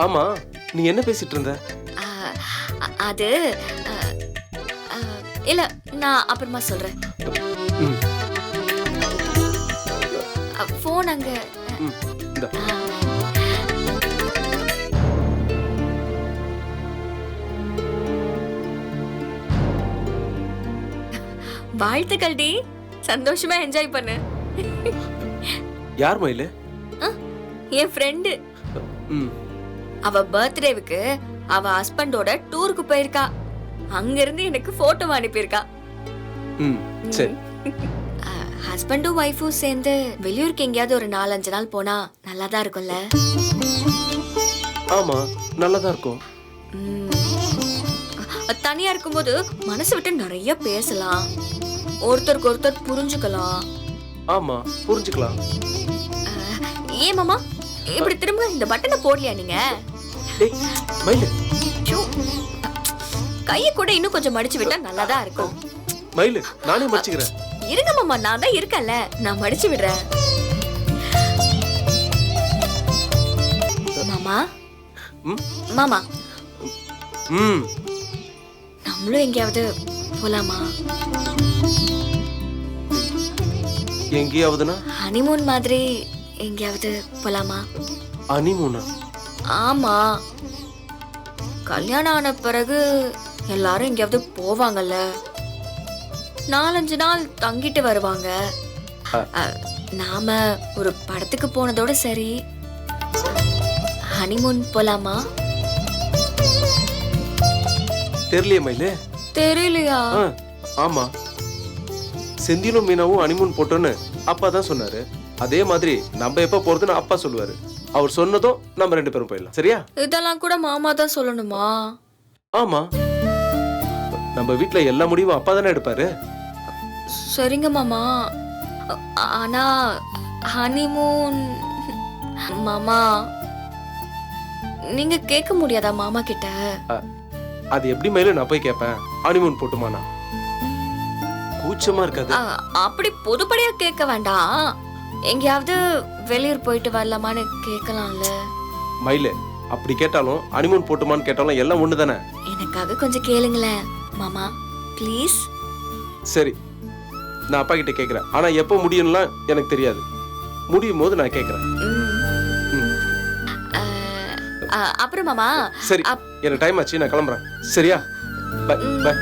ஆமா, நீ என்ன பேசிட்டு இருந்த? அது இல்ல, நான் அப்புறமா சொல்றேன். ம், போன் அங்க. ம், இந்தா. வாழ்த்துக்கள் டி, சந்தோஷமா என்ஜாய் பண்ணு. யார் மயிலு? என் ஃப்ரெண்டு. ம், அவ பர்த்டேவுக்கு அவ ஹஸ்பண்டோட டூருக்கு போயிருக்கா. அங்க இருந்து எனக்கு போட்டோ அனுப்பியிருக்கா. ம், சரி. ஹஸ்பண்டும் ஒய்ஃபும் சேர்ந்து வெளியூருக்கு எங்கேயாவது ஒரு 4-5 நாள் போனா நல்லாதான் இருக்கும்ல. ஆமா, நல்லதா இருக்கும். தனியா இருக்கும்போது மனசு விட்டு நிறைய பேசலாம், ஒருத்தருக்கு ஒருத்தர் புரிஞ்சுக்கலாம். ஆமா, புரிஞ்சுக்கலாம். ஏன் மாமா இப்படி திரும்ப இந்த பட்டனை போடலையா நீங்க? டேய் மயிலு, கைய கூட இன்னும் கொஞ்சம் மடிச்சு விட்டா நல்லாதான் இருக்கும். மயிலு, நானே மடிச்சுக்கிறேன். இருங்க மாமா, நான் தான் இருக்கேன்ல, நான் மடிச்சு விடுறேன். மாமா மாமா, ம், நம்மளும் எங்கேயாவது போலாமா? எங்கேயாவதுனா? ஹனிமூன் மாதிரி எங்கேயாவது போலாமா? ஹனிமூனா? ஆமா, கல்யாணம் ஆன பிறகு எல்லாரும் எங்கேயாவது போவாங்கல்ல, 4-5 நாள் தங்கிட்டு வருவாங்க. நாம ஒரு படத்துக்கு போனதோட சரி, ஹனிமூன் போலாமா? தெரியலையே மயிலு. தெரியலையா? ஆமா, செந்திலும் மீனாவும் ஹனிமூன் போட்டோன்னு அப்பா தான் சொன்னாரு. அதே மாதிரி நம்ம எப்ப போறதுன்னு அப்பா சொல்லுவாரு. அவர் சொன்னதும் நம்ம 2 பேரும் போயிடலாம். சரியா? இதெல்லாம் கூட மாமா தான் சொல்லணுமா? ஆமா, நம்ம வீட்ல எல்லா முடிவும் அப்பா தானே எடுப்பாரு. சரிங்க மாமா. ஆனா ஹனிமூன் மாமா நீங்க கேட்க முடியாதா மாமா கிட்ட? அது எப்படி மயிலு நான் போய் கேட்பேன்? ஹனிமூன் போட்டுமானா? கூச்சமா இருக்காது? அப்படி பொதுப்படியா கேட்க வேண்டாம், எங்கேயாவது வெளியூர் போயிட்டு வரலாமான்னு கேட்கலாம்ல. மயிலு, அப்படி கேட்டாலும் ஹனிமூன் போட்டுமான்னு கேட்டாலும் எல்லாம் ஒண்ணு தானே. எனக்காக கொஞ்சம் கேளுங்களேன் மாமா, ப்ளீஸ். சரி, நான் அப்பா கிட்ட கேக்குறேன். ஆனா எப்போ முடியும்லாம் எனக்கு தெரியாது. முடியும் போது நான் கேக்குறேன். அப்புறம் மாமா. சரி, எனக்கு டைம் ஆச்சு, நான் கிளம்புறேன். சரியா? Bye by.